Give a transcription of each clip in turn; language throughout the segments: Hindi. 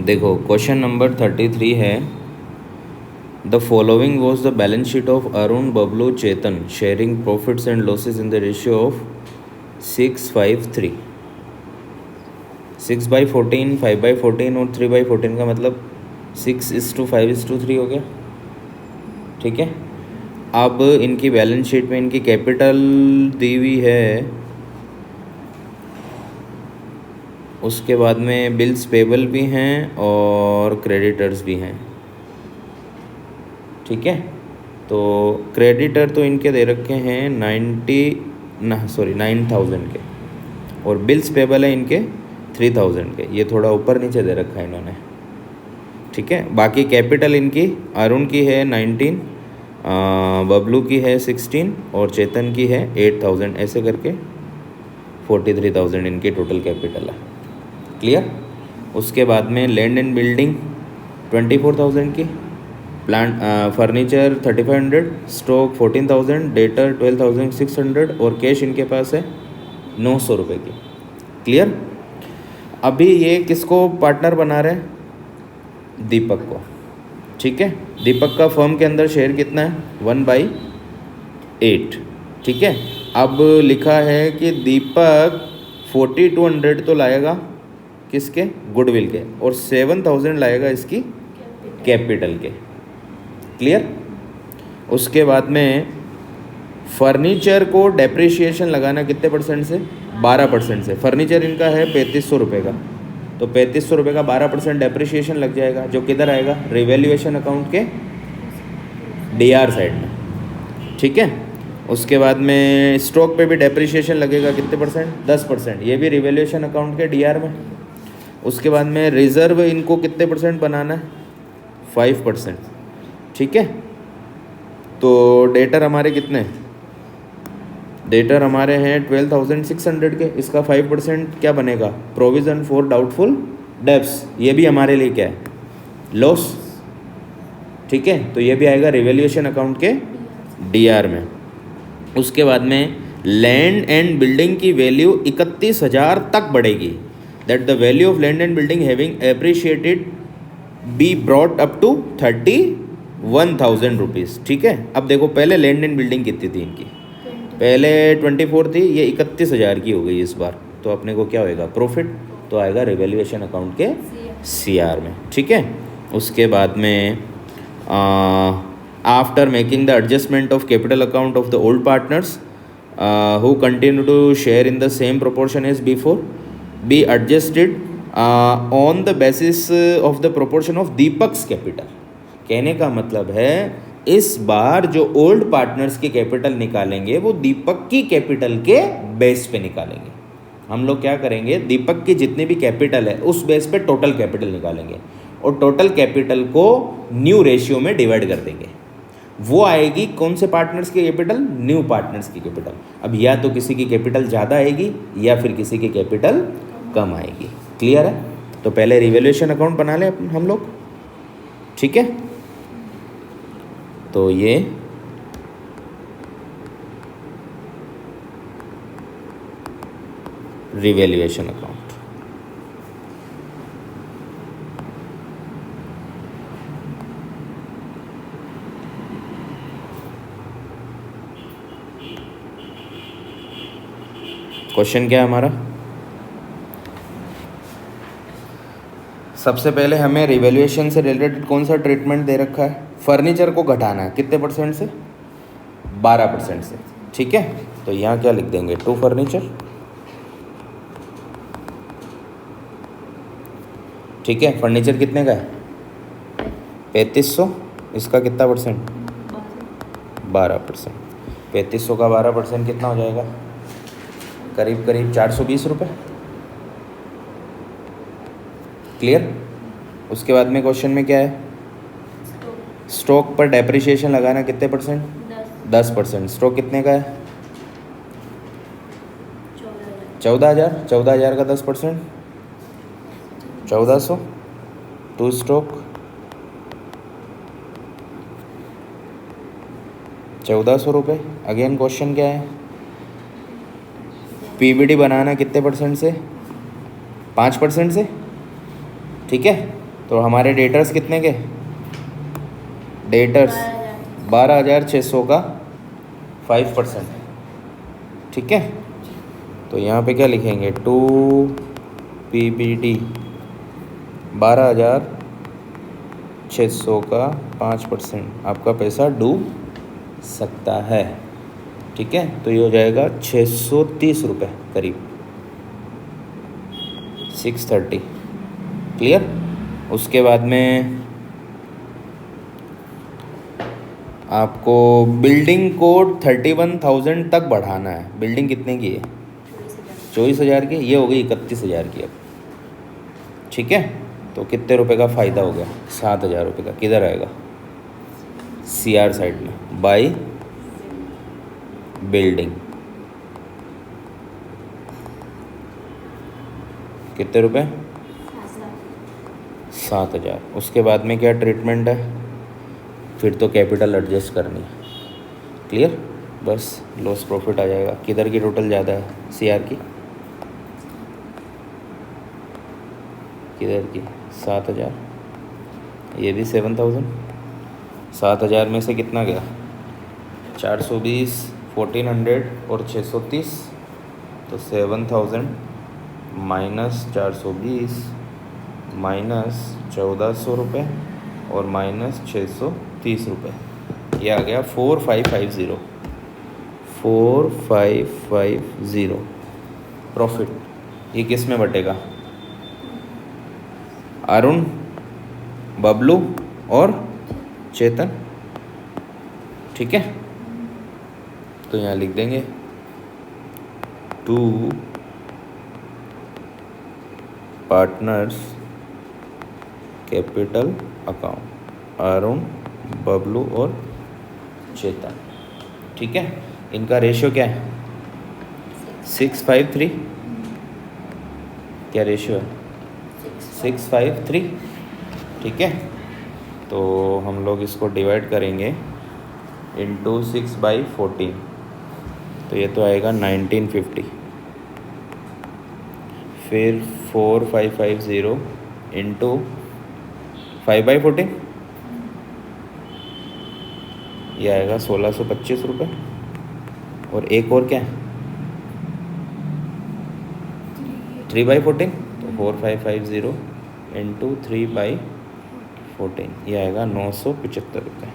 देखो क्वेश्चन नंबर 33 है, the following was the balance sheet of Arun, Bablu, Chetan sharing profits and losses in the ratio of 6:5:3। 6/14, 5/14 और 3/14 का मतलब 6:5:3 हो गया। ठीक है, अब इनकी बैलेंस शीट में इनकी कैपिटल दी हुई है, उसके बाद में बिल्स पेबल भी हैं और क्रेडिटर्स भी हैं। ठीक है, तो क्रेडिटर तो इनके दे रखे हैं 9,000 के, और बिल्स पेबल है इनके 3,000 के। ये थोड़ा ऊपर नीचे दे रखा है इन्होंने। ठीक है, बाकी कैपिटल इनकी अरुण की है 19, बबलू की है 16 और चेतन की है 8,000, ऐसे करके 43,000 इनकी टोटल कैपिटल है। क्लियर। उसके बाद में लैंड एंड बिल्डिंग 24,000 की, प्लांट फर्नीचर 3,500, स्टॉक 14,000, डेटर 12,600 और कैश इनके पास है 900 रुपये की। क्लियर। अभी ये किसको पार्टनर बना रहे हैं? दीपक को। ठीक है, दीपक का फर्म के अंदर शेयर कितना है? 1/8। ठीक है, अब लिखा है कि दीपक 4,200 तो लाएगा किसके? गुडविल के, और 7,000 लाएगा इसकी कैपिटल के। क्लियर। उसके बाद में फर्नीचर को डेप्रिशिएशन लगाना कितने परसेंट से? 12% से। फर्नीचर इनका है 3,500 रुपये का, तो 3,500 रुपये का 12% डेप्रिशिएशन लग जाएगा, जो किधर आएगा? रिवैल्यूएशन अकाउंट के डीआर साइड में। ठीक है, उसके बाद में स्टॉक पे भी डेप्रिशिएशन लगेगा, कितने परसेंट? 10%, ये भी रिवैल्यूएशन अकाउंट के डीआर में। उसके बाद में रिजर्व इनको कितने परसेंट बनाना है? 5%। ठीक है, तो डेटर हमारे कितने? डेटर हमारे हैं 12,600 के, इसका 5% क्या बनेगा? Provision for doubtful debts. ये भी हमारे लिए क्या है? लॉस। ठीक है, तो ये भी आएगा रिवैल्यूएशन अकाउंट के डीआर में। उसके बाद में लैंड एंड बिल्डिंग की वैल्यू 31,000 तक बढ़ेगी, that the value of land and building having appreciated be brought up to 31,000 rupees. ठीक है, अब देखो पहले लैंड एंड बिल्डिंग कितनी थी इनकी? पहले 24 थी, ये 31,000 की हो गई इस बार, तो अपने को क्या होएगा? प्रॉफिट, तो आएगा रिवैल्यूएशन अकाउंट के सीआर में। ठीक है, उसके बाद में after making the adjustment of capital account of the old partners who continue to share in the same proportion as before be adjusted on the basis of the proportion of Deepak's capital. कहने का मतलब है इस बार जो ओल्ड पार्टनर्स की कैपिटल निकालेंगे वो दीपक की कैपिटल के बेस पे निकालेंगे। हम लोग क्या करेंगे? दीपक की जितनी भी कैपिटल है उस बेस पे टोटल कैपिटल निकालेंगे, और टोटल कैपिटल को न्यू रेशियो में डिवाइड कर देंगे। वो आएगी कौन से पार्टनर्स की कैपिटल? न्यू पार्टनर्स की कैपिटल। अब या तो किसी की कैपिटल ज़्यादा आएगी या फिर किसी की कैपिटल कम आएगी। क्लियर है? तो पहले रिवैल्यूएशन अकाउंट बना लें हम लोग। ठीक है, तो ये रिवैल्यूएशन अकाउंट। क्वेश्चन क्या है हमारा? सबसे पहले हमें रिवैल्यूएशन से रिलेटेड कौन सा ट्रीटमेंट दे रखा है? फर्नीचर को घटाना है, कितने परसेंट से? 12% से। ठीक है, तो यहाँ क्या लिख देंगे? To furniture. ठीक है, फर्नीचर कितने का है? 3,500। इसका कितना परसेंट? 12%। 3,500 का 12% कितना हो जाएगा? करीब करीब 420 रुपये। क्लियर। उसके बाद में क्वेश्चन में क्या है? स्टॉक पर डेप्रिशिएशन लगाना, कितने परसेंट? 10%। स्टॉक कितने का है? 14,000। 14,000 का 10%, 1,400। टू स्टॉक 1,400 रुपये। अगेन क्वेश्चन क्या है? पीवीडी बनाना कितने परसेंट से? 5% से। ठीक है, तो हमारे डेटर्स कितने के, डेटर्स 12,600 का 5%, ठीक है। तो यहाँ पे क्या लिखेंगे, 2 PBD 12,600 का 5%, आपका पैसा डूब सकता है, ठीक है। तो ये हो जाएगा 630 रुपये करीब, 630, क्लियर। उसके बाद में आपको बिल्डिंग कोड 31,000 तक बढ़ाना है। बिल्डिंग कितने की है, 24,000 की, ये हो गई 31,000 की अब, ठीक है। तो कितने रुपए का फ़ायदा हो गया, 7,000 रुपये का। किधर आएगा, CR साइड में, बाई बिल्डिंग। कितने रुपए, 7,000। उसके बाद में क्या ट्रीटमेंट है, फिर तो कैपिटल एडजस्ट करनी है, क्लियर। बस लॉस प्रॉफिट आ जाएगा। किधर की टोटल ज़्यादा है, CR की, किधर की, 7,000, ये भी 7,000। 7,000 में से कितना गया, 420, 1,400 और 630, तो 7,000 माइनस 420 माइनस 1,400 रुपये और माइनस 630 रुपये, ये आ गया 4,550, 4,550 प्रॉफिट। ये किस में बटेगा, अरुण, बबलू और चेतन, ठीक है। तो यहाँ लिख देंगे 2 partners capital account, Arun, Bablu और चेतन, ठीक है। इनका रेशियो क्या है, 653, क्या रेशियो है, 653, ठीक है। तो हम लोग इसको डिवाइड करेंगे इंटू 6/14, तो ये तो आएगा 1950। फिर 4,550 इंटू 5/14, ये आएगा 1,625 रुपये। और एक और क्या है, 3/14, तो 4,550 इंटू 3/14, ये आएगा 975 रुपये।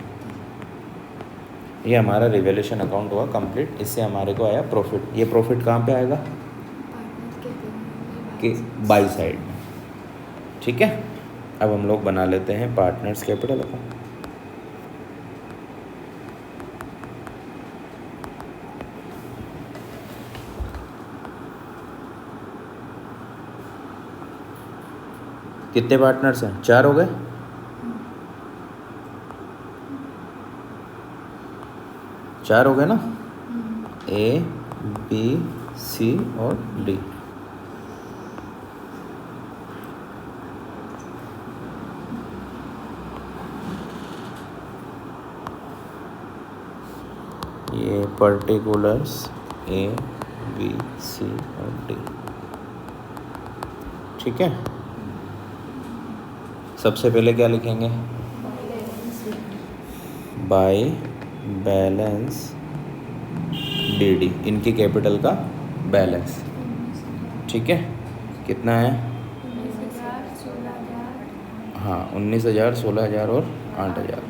ये हमारा रिवैल्यूएशन अकाउंट हुआ कंप्लीट। इससे हमारे को आया प्रॉफिट। ये प्रॉफिट कहाँ पे आएगा, कि बाई साइड में, ठीक है। अब हम लोग बना लेते हैं पार्टनर्स कैपिटल अकाउंट। कितने पार्टनर्स हैं, 4 हो गए, चार हो गए ना, A, B, C और D। ये पर्टिकुलर्स A, B, C और D, ठीक है। सबसे पहले क्या लिखेंगे, बाय बैलेंस DD, इनकी कैपिटल का बैलेंस, ठीक है। कितना है, हाँ 19,000, 16,000 और 8,000।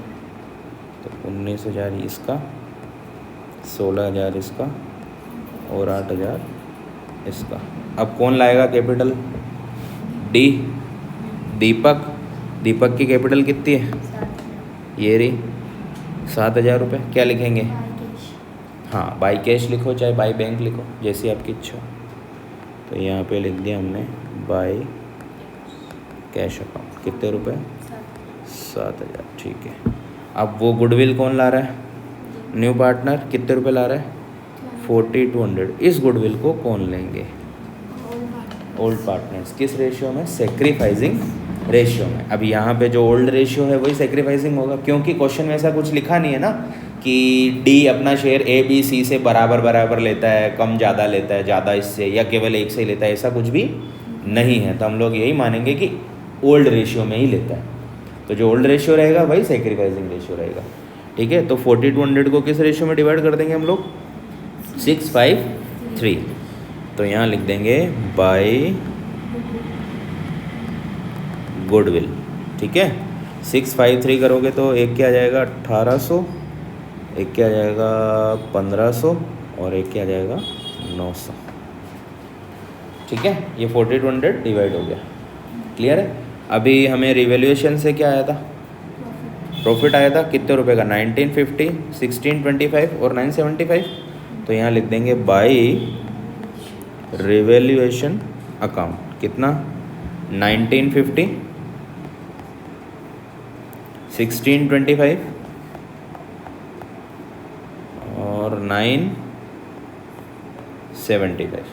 तो 19,000 इसका, 16,000 इसका और 8,000 इसका। अब कौन लाएगा कैपिटल, D, दीपक। दीपक की कैपिटल कितनी है, ये रही 7,000 रुपये। क्या लिखेंगे, हाँ बाई कैश लिखो चाहे बाई बैंक लिखो, जैसी आपकी इच्छा। तो यहाँ पे लिख दिया हमने बाई कैश अकाउंट। कितने रुपए, 7,000, ठीक है। अब वो गुडविल कौन ला रहा है, न्यू पार्टनर, कितने रुपए ला रहा है, 4,200। इस गुडविल को कौन लेंगे, ओल्ड पार्टनर्स। किस रेशियो में, सेक्रीफाइसिंग रेशियो में। अब यहाँ पे जो ओल्ड रेशियो है वही सेक्रीफाइसिंग होगा, क्योंकि क्वेश्चन में ऐसा कुछ लिखा नहीं है ना कि डी अपना शेयर A, B, C से बराबर बराबर लेता है, कम ज़्यादा लेता है, ज़्यादा इससे, या केवल एक से ही लेता है, ऐसा कुछ भी नहीं है। तो हम लोग यही मानेंगे कि ओल्ड रेशियो में ही लेता है। तो जो ओल्ड रेशियो रहेगा वही सेक्रीफाइसिंग रेशियो रहेगा। ठीक है, तो 40/100 को किस रेशियो में डिवाइड कर देंगे हम लोग? 6:5:3। तो यहाँ लिख देंगे बाय गुडविल। ठीक है, 6:5:3 करोगे तो एक क्या आ जाएगा 1800, एक क्या आ जाएगा 1500 और एक क्या आ जाएगा 900। ठीक है, ये 40/100 डिवाइड हो गया। क्लियर है? अभी हमें रिवैल्यूएशन से क्या आया था? प्रॉफिट आया था कितने रुपए का? 1950, 1625 और 975। तो यहाँ लिख देंगे बाय रिवैल्यूएशन अकाउंट कितना? 1950, 1625 और 975।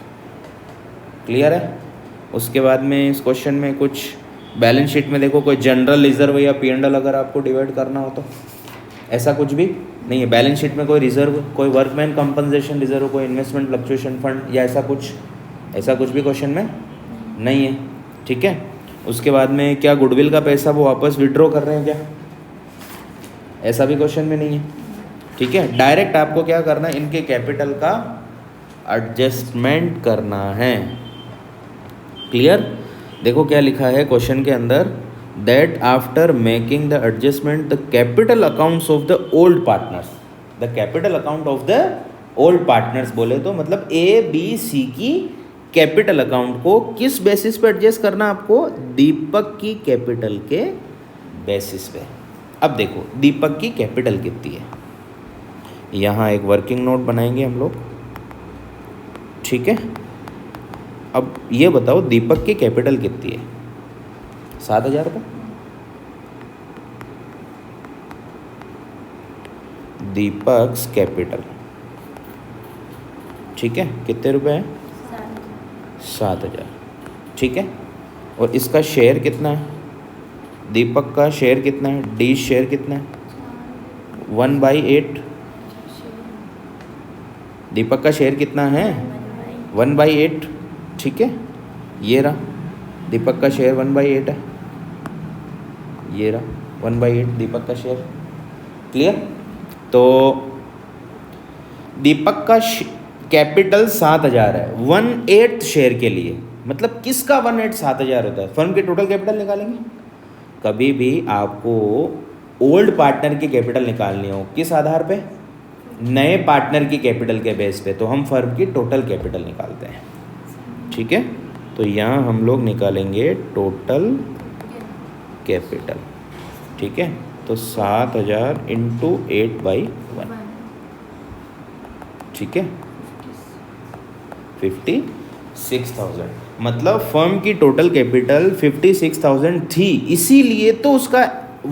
क्लियर है? उसके बाद में इस क्वेश्चन में कुछ बैलेंस शीट में देखो कोई जनरल रिजर्व या P&L अगर आपको डिवाइड करना हो तो ऐसा कुछ भी नहीं है। बैलेंस शीट में कोई रिजर्व, कोई वर्कमैन कंपनसेशन रिजर्व, कोई इन्वेस्टमेंट फ्लक्चुएशन फंड या ऐसा कुछ भी क्वेश्चन में नहीं है। ठीक है, उसके बाद में क्या गुडविल का पैसा वो वापस विड्रॉ कर रहे हैं क्या? ऐसा भी क्वेश्चन में नहीं है। ठीक है, डायरेक्ट आपको क्या करना है? इनके कैपिटल का एडजस्टमेंट करना है। क्लियर? देखो क्या लिखा है क्वेश्चन के अंदर, that after making the adjustment the capital accounts of the old partners, the capital account of the old partners बोले तो मतलब ABC की कैपिटल अकाउंट को किस बेसिस पे एडजस्ट करना आपको? दीपक की कैपिटल के बेसिस पे। अब देखो दीपक की कैपिटल कितनी है, यहाँ एक वर्किंग नोट बनाएंगे हम लोग। ठीक है, अब ये बताओ दीपक की कैपिटल कितनी है? 7,000 रुपये। दीपक्स कैपिटल, ठीक है, कितने रुपए है? 7,000। ठीक है, और इसका शेयर कितना है? दीपक का शेयर कितना है? डी शेयर कितना है? 1/8। दीपक का शेयर कितना है? 1/8। ठीक है, ये रहा दीपक का शेयर 1/8 है, ये रहा 1/8 दीपक का शेयर। क्लियर? तो दीपक का कैपिटल 7,000 है 1/8 शेयर के लिए। मतलब किसका 1/8 7,000 होता है? फर्म की टोटल कैपिटल निकालेंगे। कभी भी आपको ओल्ड पार्टनर की कैपिटल निकालनी हो किस आधार पे? नए पार्टनर की कैपिटल के बेस पे, तो हम फर्म की टोटल कैपिटल निकालते हैं। ठीक है, तो यहाँ हम लोग निकालेंगे टोटल कैपिटल। ठीक है, तो 7,000 × 8/1। ठीक है, 56,000। मतलब फर्म की टोटल कैपिटल 56,000 थी, इसीलिए तो उसका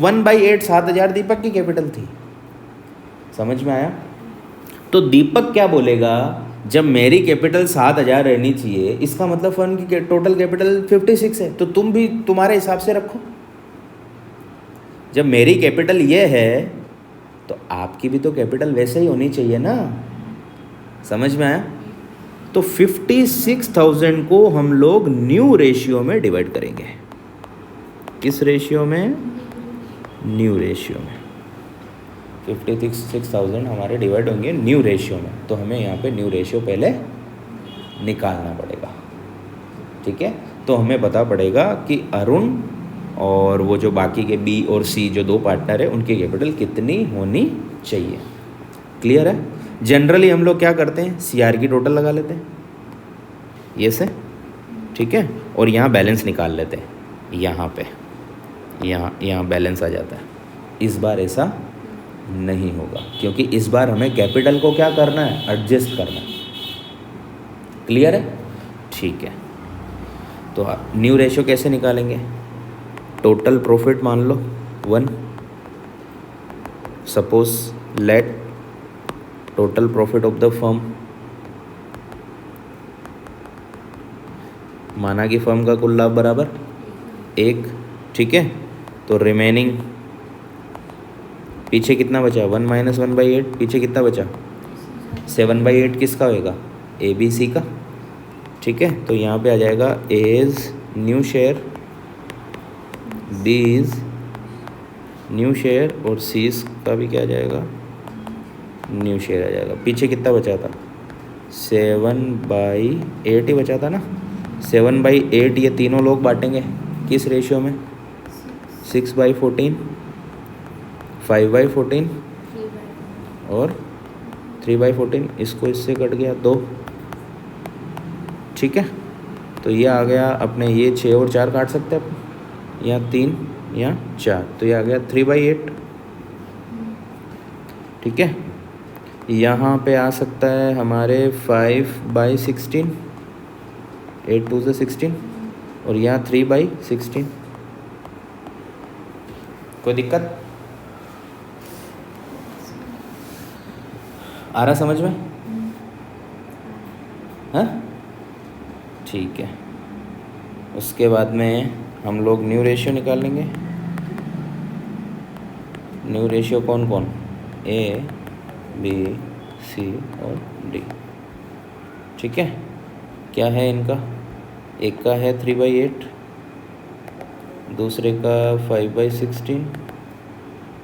1/8 7,000 दीपक की कैपिटल थी। समझ में आया? तो दीपक क्या बोलेगा, जब मेरी कैपिटल 7,000 रहनी चाहिए, इसका मतलब फर्म की टोटल कैपिटल 56 है, तो तुम भी तुम्हारे हिसाब से रखो। जब मेरी कैपिटल ये है तो आपकी भी तो कैपिटल वैसे ही होनी चाहिए ना। समझ में आया? तो 56,000 को हम लोग न्यू रेशियो में डिवाइड करेंगे। किस रेशियो में? न्यू रेशियो में। 56,000 हमारे डिवाइड होंगे न्यू रेशियो में, तो हमें यहाँ पे न्यू रेशियो पहले निकालना पड़ेगा। ठीक है, तो हमें पता पड़ेगा कि अरुण और वो जो बाकी के B और C जो दो पार्टनर है उनकी कैपिटल कितनी होनी चाहिए। क्लियर है? जनरली हम लोग क्या करते हैं, CR की टोटल लगा लेते हैं ये से। ठीक है, और यहाँ बैलेंस निकाल लेते हैं, यहाँ पे यहाँ बैलेंस आ जाता है। इस बार ऐसा नहीं होगा, क्योंकि इस बार हमें कैपिटल को क्या करना है? एडजस्ट करना है। क्लियर है? ठीक है, तो न्यू रेशियो कैसे निकालेंगे? टोटल प्रॉफिट मान लो 1। Suppose let total profit of the firm, माना कि फर्म का कुल लाभ बराबर 1। ठीक है, तो रिमेनिंग पीछे कितना बचा? 1 - 1/8। पीछे कितना बचा? 7/8 किसका होएगा? ABC का। ठीक है, तो यहाँ पे आ जाएगा as new share B is new share और C's का भी क्या आ जाएगा, न्यू शेयर आ जाएगा। पीछे कितना बचा था, 7/8 ही बचा था ना। 7/8 ये तीनों लोग बांटेंगे किस रेशियो में, 6/14, 5/14 और 3/14। इसको इससे कट गया 2, ठीक है। तो ये आ गया अपने, ये 6 और 4 काट सकते हैं अपन, या 3 या 4, तो ये आ गया 3/8, ठीक है। यहाँ पे आ सकता है हमारे 5/16, 8 2 से 16, और यहाँ 3/16। कोई दिक्कत आ रहा समझ में, हाँ ठीक है। उसके बाद में हम लोग न्यू रेशियो निकालेंगे। न्यू रेशियो कौन कौन, A B C और D, ठीक है। क्या है इनका, एक का है 3/8, दूसरे का 5/16,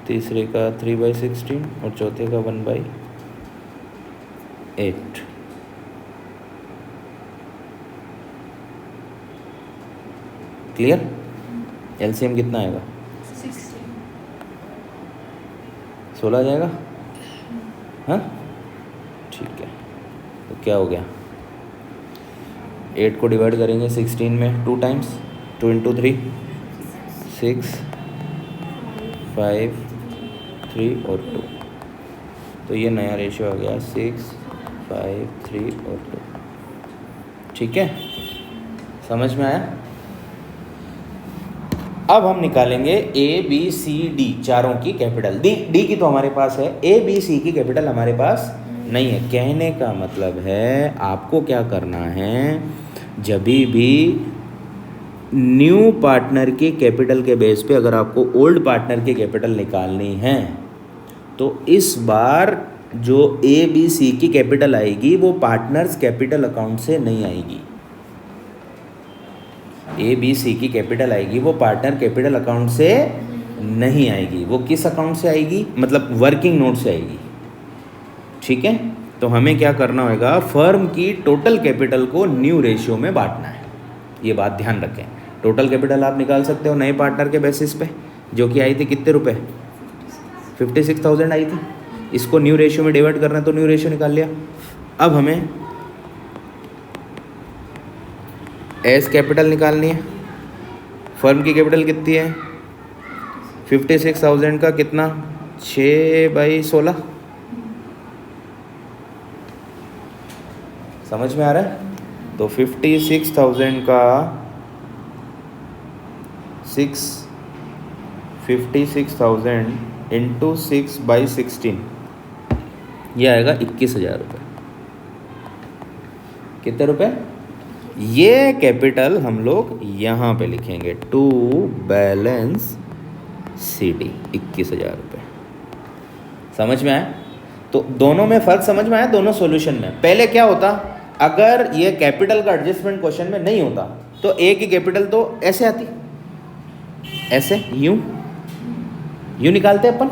तीसरे का 3/16 और चौथे का 1/8। क्लियर। एलसीएम कितना आएगा, 16 आ जाएगा, हाँ ठीक है। तो क्या हो गया, 8 को डिवाइड करेंगे 16 में 2 टाइम्स, 2 × 3 6, 5 3 और 2, तो ये नया रेशियो आ गया 6 5 3 और 2, ठीक है। समझ में आया। अब हम निकालेंगे ABCD चारों की कैपिटल। डी की तो हमारे पास है, ABC की कैपिटल हमारे पास नहीं है। कहने का मतलब है आपको क्या करना है, जब भी न्यू पार्टनर की कैपिटल के बेस पे अगर आपको ओल्ड पार्टनर की कैपिटल निकालनी है, तो इस बार जो ABC की कैपिटल आएगी वो पार्टनर्स कैपिटल अकाउंट से नहीं आएगी। ABC की कैपिटल आएगी वो पार्टनर कैपिटल अकाउंट से नहीं आएगी। वो किस अकाउंट से आएगी, मतलब वर्किंग नोट से आएगी, ठीक है। तो हमें क्या करना होगा, फर्म की टोटल कैपिटल को न्यू रेशियो में बांटना है। ये बात ध्यान रखें। टोटल कैपिटल आप निकाल सकते हो नए पार्टनर के बेसिस पे, जो कि आई थी कितने रुपए, 56,000 आई थी। इसको न्यू रेशियो में डिवाइड करना है तो न्यू रेशियो निकाल लिया। अब हमें एस कैपिटल निकालनी है। फर्म की कैपिटल कितनी है, 56,000 का कितना, 6/16। समझ में आ रहा है। तो 56,000 का 56,000 इंटू 6/16, ये आएगा 21,000 रुपये। कितने रुपए, ये कैपिटल हम लोग यहाँ पे लिखेंगे, टू बैलेंस CD 21,000 रुपये। समझ में आया। तो दोनों में फ़र्क समझ में आया, दोनों सॉल्यूशन में। पहले क्या होता, अगर ये कैपिटल का एडजस्टमेंट क्वेश्चन में नहीं होता तो ए की कैपिटल तो ऐसे आती, ऐसे यूं निकालते अपन।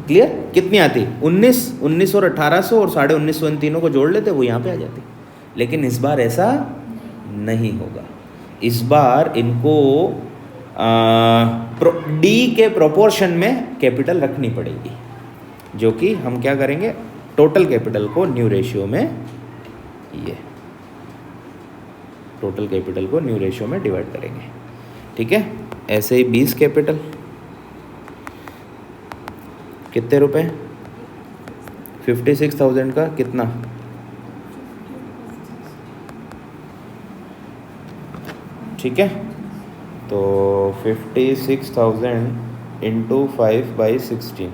क्लियर। कितनी आती, 19 और 1800 और 1950 इन तीनों को जोड़ लेते, वो यहाँ पे आ जाती। लेकिन इस बार ऐसा नहीं होगा। इस बार इनको D के प्रोपोर्शन में कैपिटल रखनी पड़ेगी, जो कि हम क्या करेंगे, टोटल कैपिटल को न्यू रेशियो में, ये टोटल कैपिटल को न्यू रेशियो में डिवाइड करेंगे, ठीक है। ऐसे ही 20 कैपिटल कितने रुपए, 56,000 का कितना, ठीक है। तो 56,000 इंटू 5/16,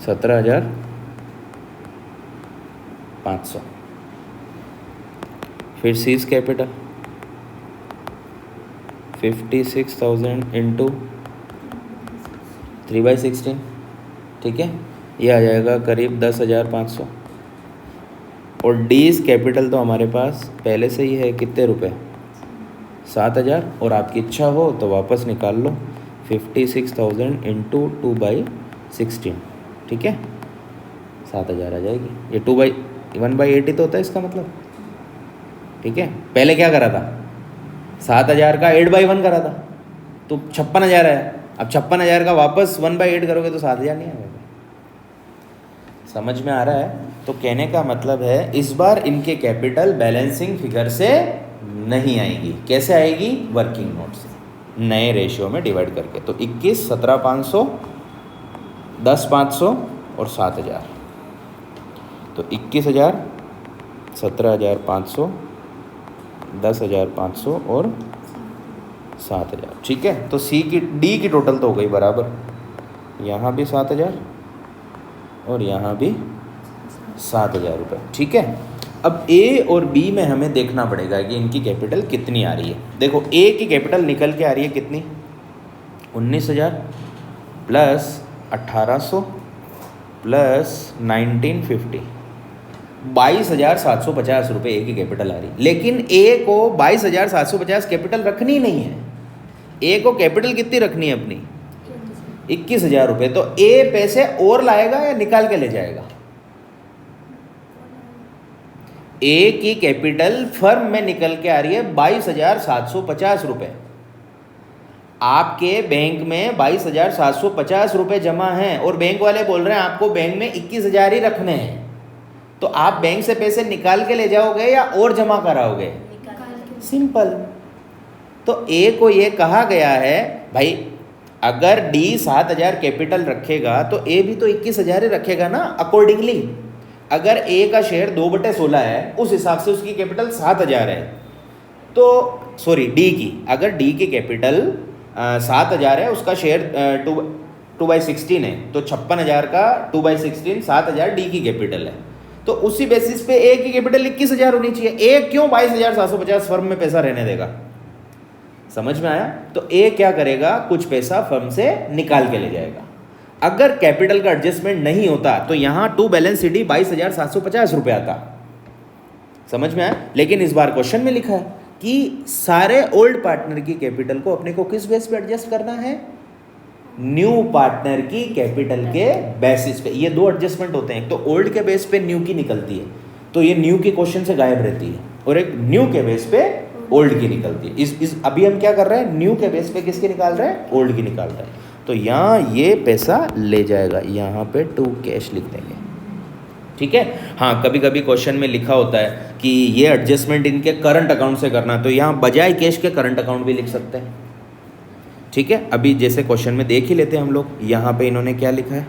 17,500। फिर सीज कैपिटल 56,000 इंटू 3/16, ठीक है, ये आ जाएगा करीब 10,500। और डीज कैपिटल तो हमारे पास पहले से ही है, कितने रुपए, 7,000, और आपकी इच्छा हो तो वापस निकाल लो 56,000 इंटू 2/16, ठीक है, 7,000 आ जाएगी। ये 1/80 तो होता है इसका मतलब, ठीक है। पहले क्या करा था, 7,000 का 8/1 करा था तो 56,000 है। अब 56,000 का वापस 1/8 करोगे तो 7,000 नहीं आएगा। समझ में आ रहा है? तो कहने का मतलब है इस बार इनके कैपिटल बैलेंसिंग फिगर से नहीं आएगी। कैसे आएगी? वर्किंग नोट से, नए रेशियो में डिवाइड करके। तो 21, 17,500, 10,500 और 7,000। तो 21,000, 17,500, 10,500 और 7,000, ठीक है। तो डी की टोटल तो हो गई बराबर, यहाँ भी 7,000 और यहाँ भी 7,000 रुपये, ठीक है। अब ए और बी में हमें देखना पड़ेगा कि इनकी कैपिटल कितनी आ रही है। देखो ए की कैपिटल निकल के आ रही है कितनी, 19,000 प्लस 1,800 प्लस 1,950, 22,750 रुपये ए की कैपिटल आ रही है। लेकिन ए को 22,750 कैपिटल रखनी नहीं है। ए को कैपिटल कितनी रखनी है अपनी, 21,000 रुपये। तो ए पैसे और लाएगा या निकाल के ले जाएगा? ए की कैपिटल फर्म में निकल के आ रही है 22,750 रुपये। आपके बैंक में 22,750 रुपये जमा हैं और बैंक वाले बोल रहे हैं आपको बैंक में 21,000 ही रखने हैं। तो आप बैंक से पैसे निकाल के ले जाओगे या और जमा कराओगे? सिंपल। तो ए को ये कहा गया है भाई अगर डी 7,000 कैपिटल रखेगा तो ए भी तो 21,000 ही रखेगा ना अकॉर्डिंगली। अगर ए का शेयर 2/16 है उस हिसाब से उसकी कैपिटल 7,000 है। तो सॉरी डी की, अगर डी की कैपिटल 7,000 है, उसका शेयर 2/16 है, तो 56,000 का 2/16 7,000 डी की कैपिटल है। तो उसी बेसिस पे ए की कैपिटल 21,000 होनी चाहिए। ए क्यों 22,750 फर्म में पैसा रहने देगा? समझ में आया? तो ए क्या करेगा, कुछ पैसा फर्म से निकाल के ले जाएगा। अगर कैपिटल का एडजस्टमेंट नहीं होता तो यहां टू बैलेंस शीट 22,750 रुपये आता। समझ में आया? लेकिन इस बार क्वेश्चन में लिखा है कि सारे ओल्ड पार्टनर की कैपिटल को अपने को किस बेस पे एडजस्ट करना है, न्यू पार्टनर की कैपिटल के बेसिस पे। ये दो एडजस्टमेंट होते हैं, एक तो ओल्ड के बेस पे न्यू की निकलती है, तो ये न्यू की क्वेश्चन से गायब रहती है, और एक न्यू के बेस पे ओल्ड की निकलती है। इस अभी हम क्या कर रहे हैं, न्यू के बेस पे किसकी निकाल रहे हैं, ओल्ड की निकाल रहे हैं। तो यहाँ ये पैसा ले जाएगा, यहाँ पे टू कैश लिख देंगे, ठीक है। हाँ, कभी कभी क्वेश्चन में लिखा होता है कि ये एडजस्टमेंट इनके करंट अकाउंट से करना, तो यहाँ बजाय कैश के करंट अकाउंट भी लिख सकते हैं, ठीक है। अभी जैसे क्वेश्चन में देख ही लेते हैं हम लोग। यहाँ पे इन्होंने क्या लिखा है,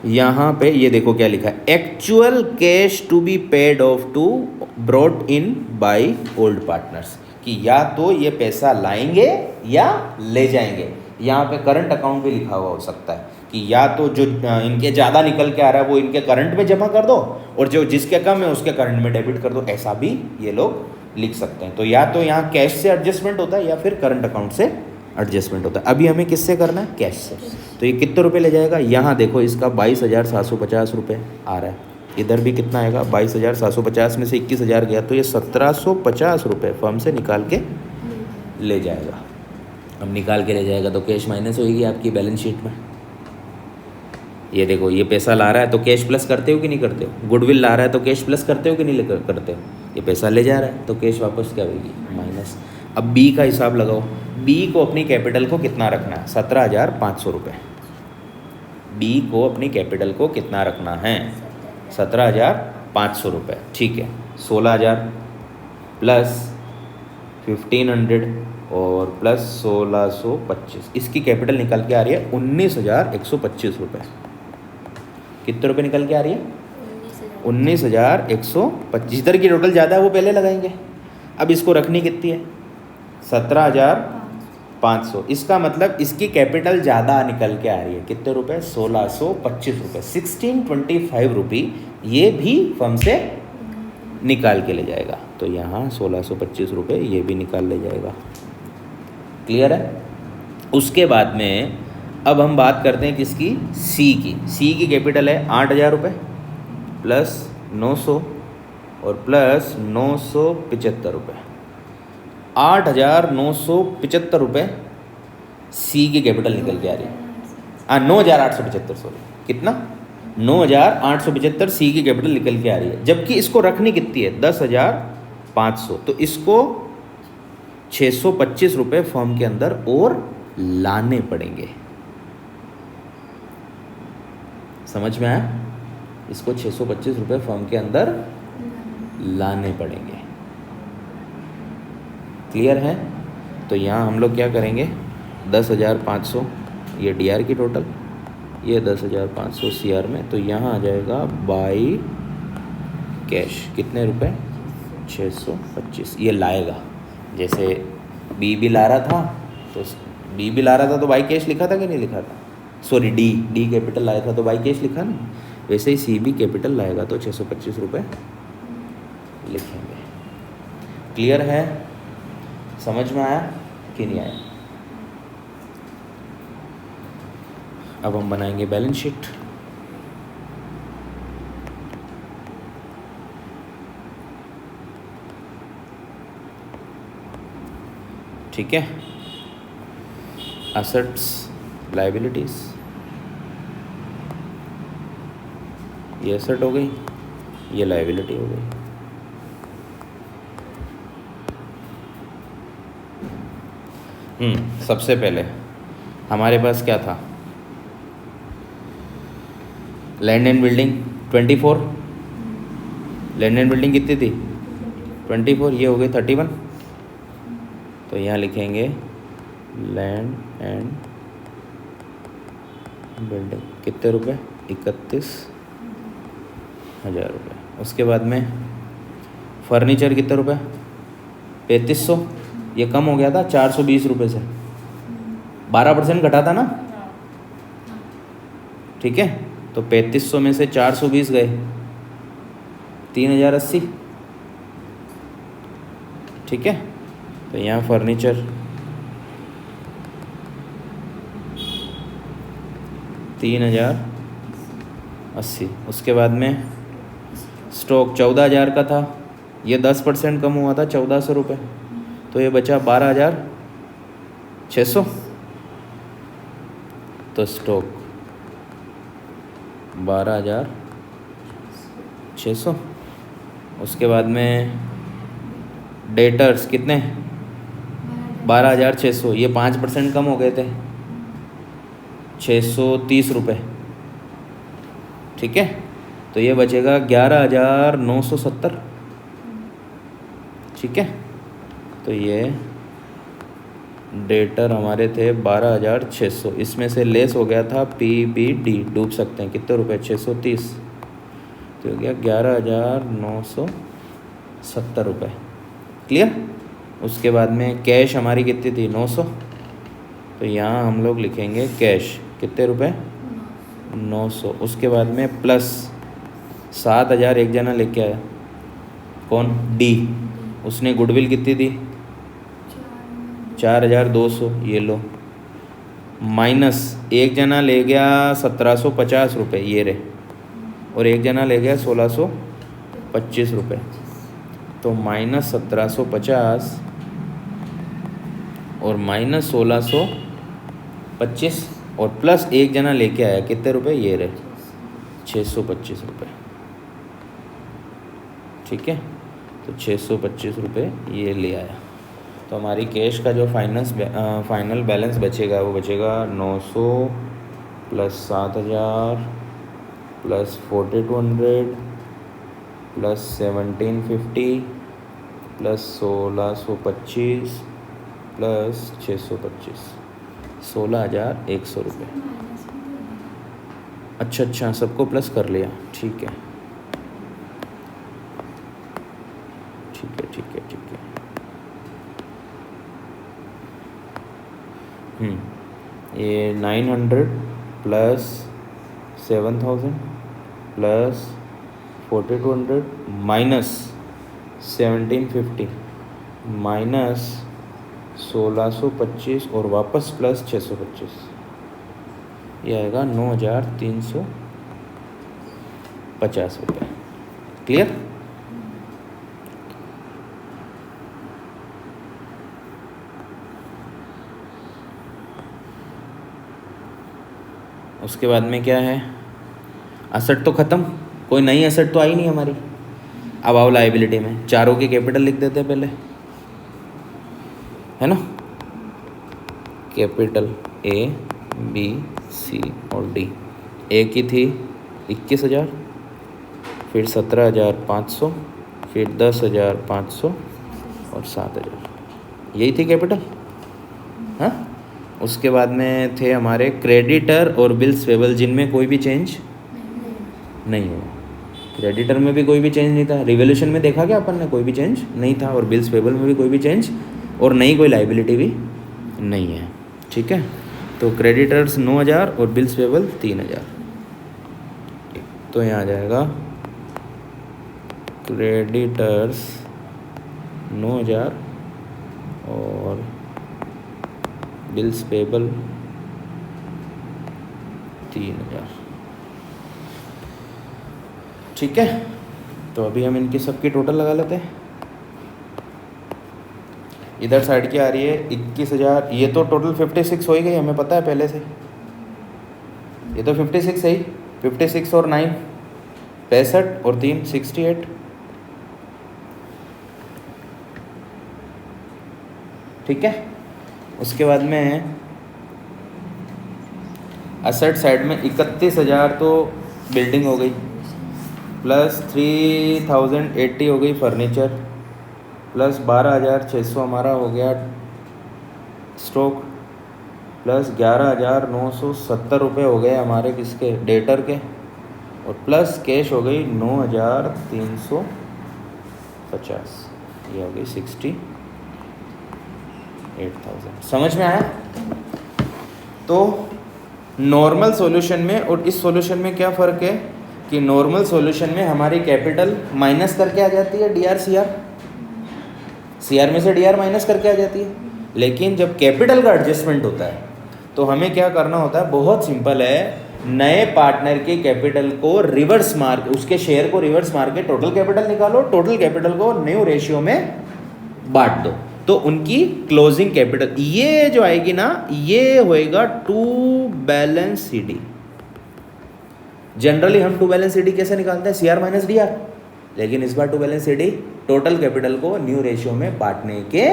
यहाँ पे ये देखो क्या लिखा है, actual cash to be paid off to brought in by old partners, कि या तो ये पैसा लाएंगे या ले जाएंगे। यहाँ पे करंट अकाउंट भी लिखा हुआ हो सकता है कि या तो जो इनके ज़्यादा निकल के आ रहा है वो इनके करंट में जमा कर दो, और जो जिसके कम है उसके करंट में डेबिट कर दो, ऐसा भी ये लोग लिख सकते हैं। तो या तो यहाँ कैश से एडजस्टमेंट होता है या फिर करंट अकाउंट से एडजस्टमेंट होता है। अभी हमें किससे करना है, कैश से। तो ये कितने रुपये ले जाएगा, यहाँ देखो इसका 22,750 रुपये आ रहा है, इधर भी कितना आएगा 22,750 में से 21,000 गया, तो ये 1,750 रुपये फर्म से निकाल के ले जाएगा। अब निकाल के ले जाएगा तो कैश माइनस होगी आपकी बैलेंस शीट में। ये देखो ये पैसा ला रहा है तो कैश प्लस करते हो कि नहीं करते हो, गुडविल ला रहा है तो कैश प्लस करते हो कि नहीं करते हो, ये पैसा ले जा रहा है तो कैश वापस क्या होगी, माइनस। अब बी का हिसाब लगाओ, बी को अपनी कैपिटल को कितना रखना है, 17,500 रुपये। बी को अपनी कैपिटल को कितना रखना है, 17,500 रुपये, ठीक है। 16,000 प्लस 1,500 और प्लस 1,625, इसकी कैपिटल निकल के आ रही है 19,125 रुपये। कितने रुपये निकल के आ रही है, 19,125। जिधर की टोटल ज़्यादा है वो पहले लगाएंगे। अब इसको रखनी कितनी है, 17,500। इसका मतलब इसकी कैपिटल ज़्यादा निकल के आ रही है, कितने रुपए, 1,625 रुपये, 1,625 रुपये ये भी फर्म से निकाल के ले जाएगा। तो यहाँ 1,625 रुपये ये भी निकाल ले जाएगा। क्लियर है? उसके बाद में अब हम बात करते हैं किसकी, सी की। सी की कैपिटल है 8,000 रुपये प्लस 900 और प्लस 975 रुपये। 8,975 सी की कैपिटल निकल के आ रही है। 9,875, सॉरी, कितना, 9,875 सी की कैपिटल निकल के आ रही है, जबकि इसको रखनी कितनी है, 10,500। तो इसको 625 रुपये फर्म के अंदर और लाने पड़ेंगे। समझ में आया? इसको 625 रुपये फर्म के अंदर लाने पड़ेंगे। क्लियर है? तो यहाँ हम लोग क्या करेंगे, 10,500 ये डीआर की टोटल, ये 10,500 सीआर में, तो यहाँ आ जाएगा बाई कैश कितने रुपए, 625। ये लाएगा, जैसे बी भी ला रहा था, तो बाई कैश लिखा था कि नहीं लिखा था, सॉरी डी कैपिटल लाया था तो बाई कैश लिखा ना, वैसे ही सी भी कैपिटल लाएगा तो 625 रुपये लिखेंगे। क्लियर है? समझ में आया कि नहीं आया? अब हम बनाएंगे बैलेंस शीट। ठीक है, असेट्स, लायबिलिटीज, ये एसेट हो गई, ये लायबिलिटी हो गई। सबसे पहले हमारे पास क्या था, land and building 24, land and building कितनी थी 24, ये हो गई 31। तो यहाँ लिखेंगे लैंड एंड बिल्डिंग कितने रुपए, 31,000 रुपये। उसके बाद में फर्नीचर कितने रुपए, 3500, ये कम हो गया था 420 रुपये से, 12% घटा था ना, ठीक है। तो 3500 में से 420 गए, 3,080, ठीक है। तो यहाँ फर्नीचर 3,080। उसके बाद में स्टॉक 14,000 का था, ये 10% कम हुआ था 1,400 रुपये, तो ये बचा 12,600। तो स्टॉक 12,600। उसके बाद में डेटर्स कितने, 12,600, ये 5% कम हो गए थे, 630 रुपये, ठीक है। तो ये बचेगा 11,970, ठीक है। तो ये डेटर हमारे थे 12,600, इसमें से लेस हो गया था PBD, डूब सकते हैं, कितने रुपए, 630, तो हो गया 11,970 रुपये। क्लियर? उसके बाद में कैश हमारी कितनी थी, 900, तो यहाँ हम लोग लिखेंगे कैश कितने रुपए, 900। उसके बाद में प्लस 7,000 एक जना लेके आया, कौन, डी, उसने गुडविल कितनी दी, 4,200, ये लो, माइनस एक जना ले गया 1,750 रुपये, ये रहे, और एक जना ले गया 1,625 रुपये। तो माइनस 1,750 और माइनस 1,625 और प्लस एक जना लेके आया कितने रुपए, ये रहे 625 रुपये, ठीक है। तो 625 रुपये ये ले आया। तो हमारी कैश का जो फाइनल बैलेंस बचेगा वो बचेगा 900 plus 7,000 plus 4,200 plus 1,750 plus 1,625 plus 625, 16,100 रुपये। अच्छा, सबको प्लस कर लिया, ठीक है। ये 900 प्लस 7,000 प्लस 4,200 माइनस 1,750 माइनस 1,625 और वापस प्लस 625, ये आएगा 9,350 रुपये। क्लियर? उसके बाद में क्या है, असेट तो ख़त्म, कोई नई असेट तो आई नहीं हमारी। अब आओ लाइबिलिटी में, चारों के कैपिटल लिख देते हैं पहले, है ना। कैपिटल ए बी सी और डी। ए की थी 21,000, फिर 17,500, फिर 10,500 और 7,000, यही थी कैपिटल। हाँ, उसके बाद में थे हमारे क्रेडिटर और बिल्स पेबल, जिनमें कोई भी चेंज नहीं हुआ। क्रेडिटर में भी कोई भी चेंज नहीं था, रिवोल्यूशन में देखा क्या अपन ने, कोई भी चेंज नहीं था, और बिल्स पेबल में भी कोई भी चेंज, और नई कोई लाइबिलिटी भी नहीं है। ठीक है, तो क्रेडिटर्स 9,000 और बिल्स पेबल 3,000। तो यहाँ आ जाएगा क्रेडिटर्स 9,000 और बिल्स पेबल 3,000। ठीक है, तो अभी हम इनकी सबकी टोटल लगा लेते हैं। इधर साइड की आ रही है 21,000, ये तो टोटल 56 हो ही गई, हमें पता है पहले से, ये तो 56 है ही। 56 और 9 65 और 3 68। ठीक है, उसके बाद में असेट साइड में 31,000 तो बिल्डिंग हो गई, प्लस 3,080 हो गई फर्नीचर, प्लस 12,600 हमारा हो गया स्टॉक, प्लस 11,970 रुपये हो गए हमारे किसके, डेटर के, और प्लस कैश हो गई 9,350, ये हो गई 68,000। समझ में आया। तो नॉर्मल सॉल्यूशन में और इस सॉल्यूशन में क्या फ़र्क है कि नॉर्मल सॉल्यूशन में हमारी कैपिटल माइनस करके आ जाती है, D R C R, C R में से डी आर माइनस करके आ जाती है। लेकिन जब कैपिटल का एडजस्टमेंट होता है तो हमें क्या करना होता है, बहुत सिंपल है, नए पार्टनर के कैपिटल को रिवर्स मार, उसके शेयर को रिवर्स मार के टोटल कैपिटल निकालो, टोटल कैपिटल को न्यू रेशियो में बांट दो, तो उनकी क्लोजिंग कैपिटल ये जो आएगी ना, ये होएगा to balance C D. Generally हम टू बैलेंस सी डी कैसे निकालते हैं, C R minus D R, लेकिन इस बार to balance C D total capital को न्यू रेशियो में बांटने के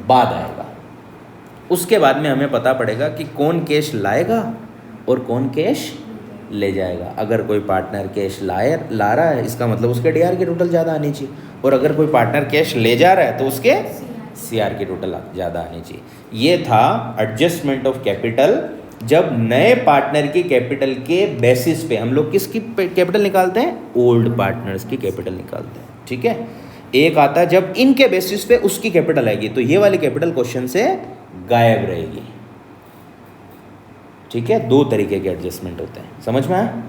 बाद आएगा। उसके बाद में हमें पता पड़ेगा कि कौन कैश लाएगा और कौन कैश ले जाएगा। अगर कोई पार्टनर कैश ला रहा है, इसका मतलब उसके डी आर की टोटल ज़्यादा आनी चाहिए, और अगर कोई पार्टनर कैश ले जा रहा है तो उसके सी आर की टोटल ज़्यादा आनी चाहिए। ये था एडजस्टमेंट ऑफ कैपिटल, जब नए पार्टनर की कैपिटल के बेसिस पे हम लोग किसकी कैपिटल निकालते हैं, ओल्ड पार्टनर्स की कैपिटल निकालते हैं। ठीक है, एक आता है जब इनके बेसिस पे उसकी कैपिटल आएगी, तो ये वाली कैपिटल क्वेश्चन से गायब रहेगी। ठीक है, दो तरीके के एडजस्टमेंट होते हैं, समझ में आया।